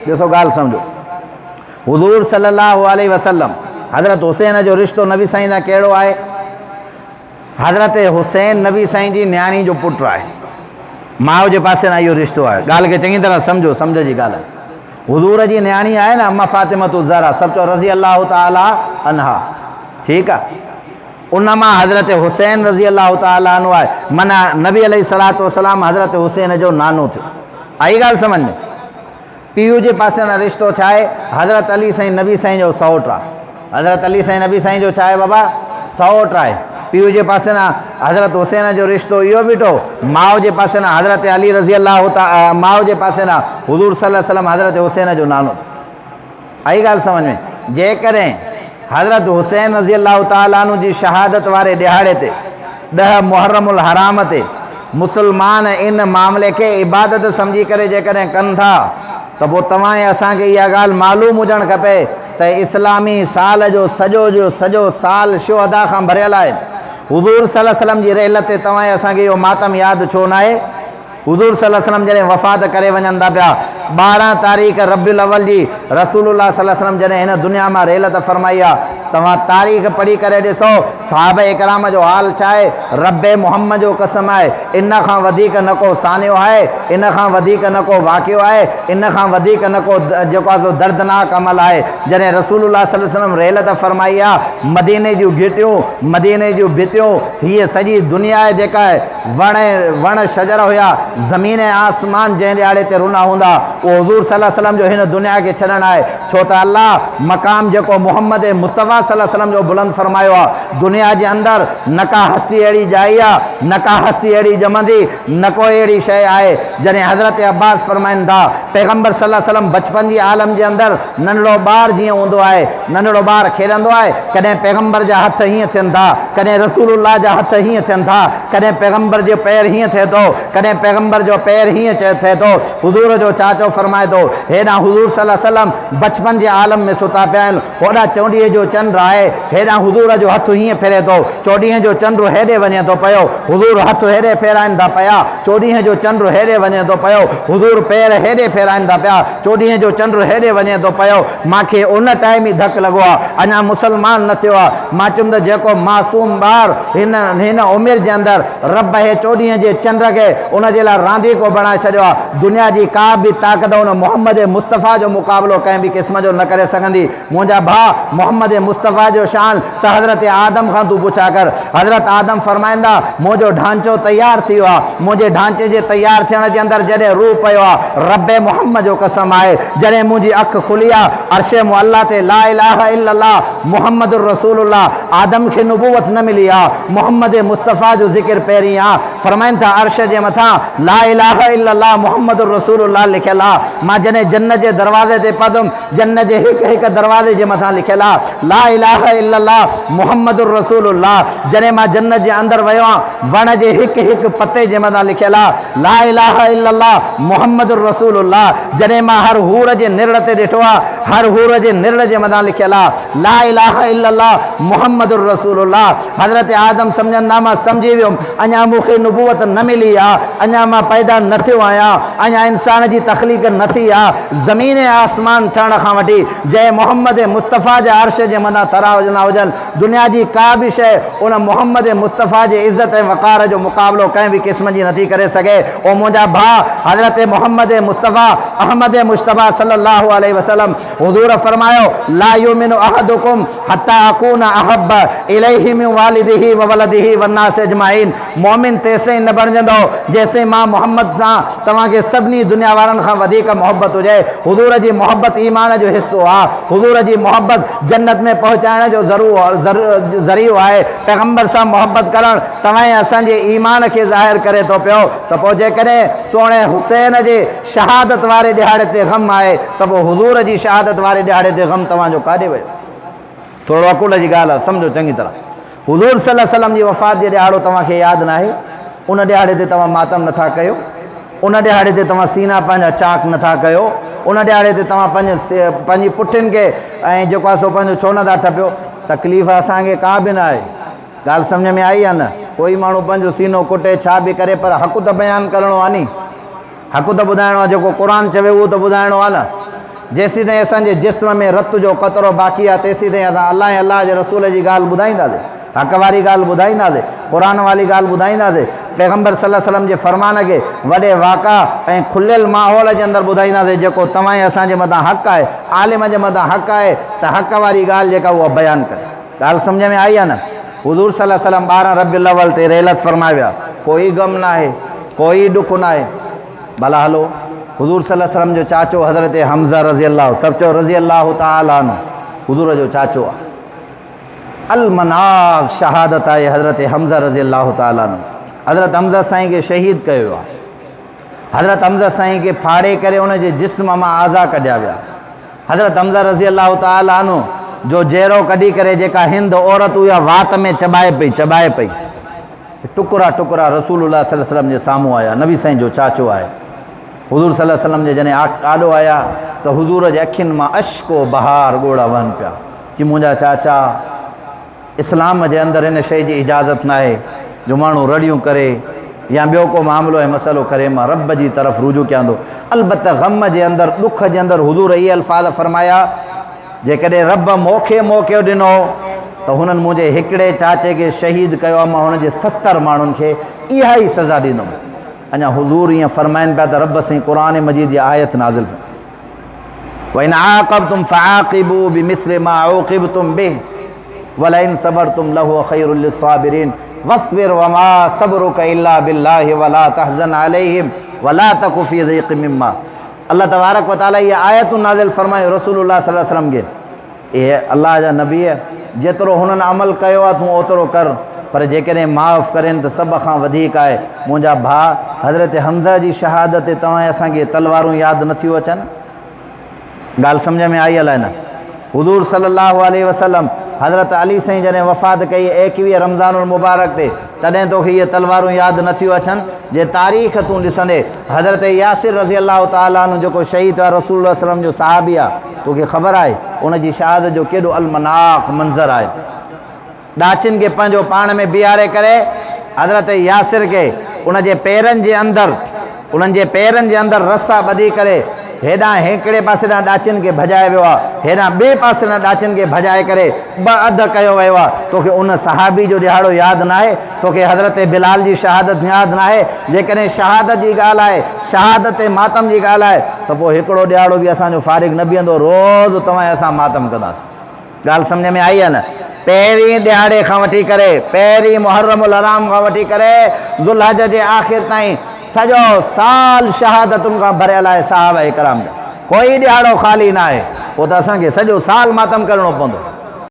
ॾिसो ॻाल्हि सम्झो, हुज़ूर सल्लल्लाहु अलैहि वसल्लम हज़रत हुसैन जो रिश्तो नबी साईं सां कहिड़ो आहे? हज़रत हुसैन नबी साईं जी न्याणी जो पुटु आहे, माउ जे पासे ना इहो रिश्तो आहे। ॻाल्हि खे चङी तरह सम्झो, सम्झ जी ॻाल्हि आहे। हुज़ूर जी न्याणी आहे न अम्मा फ़ातिमतु ज़हरा, सभु चओ रज़ी अल्लाह ताला अन्हा, ठीकु आहे। उन मां हज़रत हुसैन रज़ी अल्लाह ताला अन्हु आहे, माना नबी अलैहिस्सलातु वस्सलाम हज़रत हुसैन जो नानो थियो। आई ॻाल्हि सम्झ में? पीउ जे पासे ना रिश्तो छा आहे? हज़रत अली साईं नबी साईं जो सौटु आहे। हज़रत अली साईं नबी साईं जो छा आहे बाबा? सौटु आहे। पीउ जे पासे ना हज़रत हुसैन जो रिश्तो इहो बीठो, माउ जे पासे ना हज़रत अली रज़ी अल्लाह माउ जे पासे ना हुज़ूर सल्लल्लाहु अलैहि वसल्लम हज़रत हुसैन जो नानो। आई ॻाल्हि सम्झ में? जेकॾहिं हज़रत हुसैन रज़ी अल्लाह ताला अन्हु जी शहादत वारे ॾिहाड़े ते 10 मुहर्रमुल हराम ते मुसलमान इन मामले खे इबादत सम्झी करे जेकॾहिं कनि था त पोइ तव्हां ऐं असांखे इहा ॻाल्हि मालूम हुजणु खपे त इस्लामी साल जो सॼो साल शुहदा खां भरियल आहे। हुज़ूर सल्लल्लाहु अलैहि वसल्लम जी रेल ते तव्हां ऐं असांखे इहो मातम यादि छो न आहे? हुज़ूर सल्लल्लाहु अलैहि वसल्लम जॾहिं वफ़ात करे वञनि था पिया, 12 तारीख़ रबीउल अव्वल जी रसूलुल्लाह सल्लल्लाहु अलैहि वसल्लम जॾहिं हिन दुनिया मां रेल त फरमाई आहे, तव्हां तारीख़ पढ़ी करे ॾिसो सहाबा इकराम जो हाल छा आहे। रब्बे मुहम्मद जो कसम आहे, इन खां वधीक न को सानियो आहे, इन खां वधीक न को वाक़ियो आहे, इन खां वधीक न को जेको आहे सो दर्दनाक अमल आहे। जॾहिं रसूलुल्लाह सल्लल्लाहु अलैहि वसल्लम रेल त फरमाई आहे, मदीने जूं घिटियूं, मदीने जूं भितियूं, हीअ सॼी दुनिया आहे जेका आहे, वण शजर हुया, ज़मीन ऐं आसमान जंहिं ॾियारे ते रुना हूंदा, उहो हुज़ूर सल्लल्लाहु अलैहि वसल्लम जो हिन दुनिया खे छॾणु आहे। छो त अल्लाह मक़ाम जेको मुहम्मद मुस्तफ़ा सल्लल्लाहु अलैहि वसल्लम जो बुलंद फरमायो आहे, दुनिया जे अंदरि न का हस्ती अहिड़ी जाइ आहे, न का हस्ती अहिड़ी ॼमंदी, न को अहिड़ी शइ आहे। जॾहिं हज़रत अब्बास फरमाइनि था, पैगम्बर सल्लल्लाहु अलैहि वसल्लम बचपन जी आलम जे अंदरि नंढड़ो ॿार जीअं हूंदो आहे, नंढड़ो ॿार खेॾंदो आहे, कॾहिं पैगम्बर जा हथ हीअं थियनि था, कॾहिं रसूलुल्लाह जा हथ हीअं थियनि था, कॾहिं पैगम्बर जो पैर हीअं थिए थो, कॾहिं पैगम्बर जो पैर हीअं थिए थो। हुज़ूर जो चाचो फरमाए थो, हेॾां हुज़ूर सल्लल्लाहु अलैहि वसल्लम बचपन जे आलम में सुता पिया आहिनि, होॾां चोॾीअ जो चंड आहे, हेॾां हुज़ूर जो हथु हीअं फिरे थो, चोॾीअ जो चंड हेॾे वञे थो पियो, हुज़ूर हथु हेॾे फेराइनि था पिया, चोॾीअ जो चंड हेॾे वञे थो पियो, हुज़ूर पैर हेॾे फेराइनि था पिया, चोॾीअ जो चंड हेॾे वञे थो पियो। मूंखे उन टाइम ई धकु लॻो आहे, अञा मुसलमान न थियो आहे। मां चयुमि त जेको मासूम ॿार हिन उमिरि जे अंदरि रब हे चोॾीअ जे चंड खे उन जे लाइ रांदीको बणाए छॾियो आहे, दुनिया जी का बि ताक़त उन मुहम्मद मुस्तफ़ा जो मुक़ाबिलो कंहिं बि क़िस्म जो न करे सघंदी। मुंहिंजा भाउ, मुहम्मद मुस्तफ़ा जो शान त हज़रत आदम खां तूं पुछा कर। हज़रत आदम फरमाईंदा, मुंहिंजो ढांचो तयारु थी वियो आहे, मुंहिंजे ढांचे जे तयारु थियण जे अंदरि जॾहिं रूह पियो आहे, रब्बे मुहम्मद जो कसम आहे, जॾहिं मुंहिंजी अखि खुली आहे, अर्शे मुअल्ला ते ला इलाहा इल्लल्लाह मुहम्मदुर रसूलुल्लाह, आदम खे नुबुवत न मिली आहे, मुहम्मद मुस्तफ़ा जो ज़िक्र पहिरीं आहे। फरमाइनि था अर्श जे मथां ला इलाहा इल्लल्लाह मुहम्मदुर रसूलुल्लाह लिखियलु आहे। मां जॾहिं जन्नत जे दरवाज़े ते पहुतुमि, जन्नत जे हिकु दरवाज़े जे मथां लिखियलु आहे ला इलाहा इल्लल्लाह मुहम्मदुर रसूलुल्लाह। जॾहिं मां जन्नत जे अंदरि वियो आहियां, वण जे हिकु पते जे मथां लिखियलु आहे ला इलाहा इल्लल्लाह मुहम्मदुर रसूलुल्लाह। जॾहिं मां हर हूर जे निड़ ते ॾिठो आहे, हर हूर जे निड़ जे मथां लिखियलु आहे ला इलाहा इल्लल्लाह मुहम्मदुर रसूलुल्लाह। हज़रत आदम सम्झंदा, मां सम्झी वियुमि, अञा मूंखे नुबुवत न मिली आहे, अञा मां पैदा न थियो आहियां, अञा इंसान जी तख़लीक़ न थी आहे। ज़मीन ऐं आसमान ठहण खां वठी जंहिं मुहम्मद मुस्तफ़ा जे अर्श जे मथां तरा हुजनि न हुजनि, दुनिया जी का बि शइ उन मुहम्मद मुस्तफ़ा जे इज़त ऐं वक़ार जो मुक़ाबिलो कंहिं बि क़िस्म जी नथी करे सघे। ओ मुंहिंजा भाउ, हज़रत मुहम्मद मुस्तफ़ा अहमद मुश्तबा सल्लल्लाहु अलैहि वसल्लम, हुज़ूर फरमायो ला युमिनु अहदुकुम हत्ता अकून अहब्ब इलैहि मिन वालिदिही व वलदिही वन्नास अजमाइन। मोमिन तेसिताईं न बणजंदो जेसिताईं मां मुहम्मद सां तव्हांखे सभिनी दुनिया वारनि खां वधीक मोहबत हुजे। हुज़ूर जी मोहबत ईमान जो हिसो आहे, हुज़ूर जी मोहबत जन्नत में पहुचाइण जो ज़रियो आहे। पैगम्बर सां मोहबत करणु तव्हां असांजे ईमान खे ज़ाहिर करे थो पियो। त पोइ जेकॾहिं सोणे हुसैन जे शहादत वारे ॾिहाड़े ते ग़म आहे, त पोइ हुज़ूर जी शहादत वारे ॾिहाड़े ते ग़म तव्हांजो काॾे वियो? थोरो अकुल जी ॻाल्हि आहे, सम्झो चङी तरह। हुज़ूर सल्लल्लाहु अलैहि वसल्लम जी वफ़ात जे ॾिहाड़ो तव्हांखे यादि न आहे? उन ॾिहाड़े ते तव्हां मातम नथा कयो, उन ॾिहाड़े ते तव्हां सीना पंहिंजा चाक नथा कयो, उन ॾिहाड़े ते तव्हां पंहिंजी पुठियुनि खे ऐं जेको आहे सो पंहिंजो छो नथा ठपियो? तकलीफ़ असांखे का बि न आहे। ॻाल्हि सम्झ में आई आहे न? कोई माण्हू पंहिंजो सीनो कुटे छा बि करे, पर हक़ त बयानु करिणो आहे नी, हक़ त ॿुधाइणो आहे, जेको क़ुर चवे उहो त ॿुधाइणो आहे न। जेसीं ताईं असांजे जिस्म में रत जो क़तरो बाक़ी आहे तेसीं ताईं असां अलाह अलाह जे रसूल जी ॻाल्हि ॿुधाईंदासीं, हक़ वारी ॻाल्हि ॿुधाईंदासीं, क़ुर वारी ॻाल्हि ॿुधाईंदासीं, पैगम्बर सल्लल्लाहु अलैहि वसल्लम जे फरमान खे वॾे वाक़ा ऐं खुलियल माहौल जे अंदरि ॿुधाईंदासीं जेको तव्हां ऐं असांजे मथां हक़ आहे, आलिम जे मथां हक़ आहे त हक़ वारी ॻाल्हि जेका उहा बयानु करे। ॻाल्हि सम्झ में आई आहे न? हुज़ूर सल्लल्लाहु अलैहि वसल्लम 12 रबीउल अव्वल ते रेलत फरमाए विया, कोई ग़म न आहे, कोई ॾुख न आहे। भला हलो, हुज़ूर सल्लल्लाहु अलैहि वसल्लम जो चाचो हज़रत हमज़ा रज़ी अल्लाह, सभु चओ रज़ी अल्लाह ताला अन्हु, हुज़ूर जो चाचो आहे। अलमनाक शहादत आहे हज़रत हमज़ा रज़ी अल्लाह ताला अन्हु। हज़रत हमज़ा साईं खे शहीद कयो वियो आहे। हज़रत हमज़ा साईं खे फाड़े करे उनजे जिस्म मां आज़ा कढिया विया। हज़रत हमज़ा रज़ी अल्लाह ताला अन्हु जो जहिड़ो कढी करे जेका हिंद औरत उहा वात में चबाए पई, टुकड़ा टुकड़ा रसूलुल्लाह सल्लल्लाहु अलैहि वसल्लम जे साम्हूं आया। नबी साईं जो चाचो आहे। हुज़ूर सल्लल्लाहु अलैहि वसल्लम जे जॾहिं आॾो आया त हुज़ूर जे अखियुनि मां अश्को बहार ॻोढ़ा वहनि पिया। चई मुंहिंजा चाचा, इस्लाम जे अंदरि इन शइ जी इजाज़त न आहे जो माण्हू रड़ियूं करे या ॿियो को मामिलो ऐं मसइलो करे मां रब जी तरफ़ रुजू कयां थो। अलबत ग़म जे अंदरि, ॾुख जे अंदरि हुज़ूर इहे अल्फाज़ फरमाया, जेकॾहिं रब मूंखे मौक़ो ॾिनो त हुननि मुंहिंजे हिकिड़े चाचे खे शहीद कयो आहे, मां हुनजे 70 माण्हुनि खे इहा ई सज़ा ॾींदुमि। अञा हुज़ूर ईअं फरमाइनि पिया त रब साईं क़ुर मजीद जी आयत नाज़िल वइन आक़बतुम फ़आक़िबू बिमिस्लि मा उक़िबतुम बिहि वलइन सबरतुम लहु खैरुल लिस्साबिरीन वस्बिर वमा सबरुका इल्ला बिल्लाहि वला तहज़न अलैहिम वला तकु फ़ी ज़ीक़िम मिम्मा। अल्लाह तबारक व तआला ये आयतूं नाज़िल फरमायो रसूलुल्लाह सल्लल्लाहु अलैहि वसल्लम खे, इहे अल्लाह जा नबी जेतिरो हुननि अमल कयो आहे तूं ओतिरो कर, पर जेकॾहिं माफ़ करेनि त सभ खां वधीक आहे। मुंहिंजा भाउ हज़रत हमज़ा जी शहादत ते तव्हां असांखे तलवारूं यादि नथियूं अचनि? ॻाल्हि सम्झ में आई अलाए न? हुज़ूर सल्लल्लाहु अलैहि वसल्लम हज़रत अली साईं जॾहिं वफ़ात कई 21 रमज़ानुल मुबारक ते, तॾहिं तोखे इहे तलवारूं यादि नथियूं अचनि? जे तारीख़ तूं ॾिसंदे हज़रत यासिर रज़ी अल्लाह ताला अन्हु जेको शहीद आहे रसूलुल्लाह सल्लल्लाहु अलैहि वसल्लम जो सहाबी आहे, तोखे ख़बर आहे उनजी शहादत जो केॾो अलमनाक मंज़र आहे। ॾाचिन खे पंहिंजो पाण में बीहारे करे हज़रत यासिर खे उनजे पेरनि जे अंदरि रसा ॿधी करे हेॾां हिकिड़े पासे ॾांहुं ॾाचिन खे भॼाए वियो आहे, हेॾां ॿिए पासे ॾांहुं ॾाचिन खे भॼाए करे ॿ अधु कयो वियो आहे। तोखे उन सहाबी जो ॾिहाड़ो यादि न आहे? तोखे हज़रत बिलाल जी शहादत यादि न आहे? जेकॾहिं शहादत जी ॻाल्हि आहे, शहादत मातम जी ॻाल्हि आहे त पोइ हिकिड़ो ॾिहाड़ो बि असांजो फारिग न बीहंदो, रोज़ु तव्हां असां मातम कंदासीं। ॻाल्हि सम्झ में आई आहे न? पहिरीं ॾिहाड़े खां वठी करे, पहिरीं मुहर्रमुल हराम खां वठी करे ज़ुल्हज जे आख़िर ताईं सॼो साल शहादतुनि खां भरियल आहे सहाबा इकराम जा। कोई ॾिहाड़ो ख़ाली न आहे, पोइ त असांखे सॼो साल मातम करिणो पवंदो।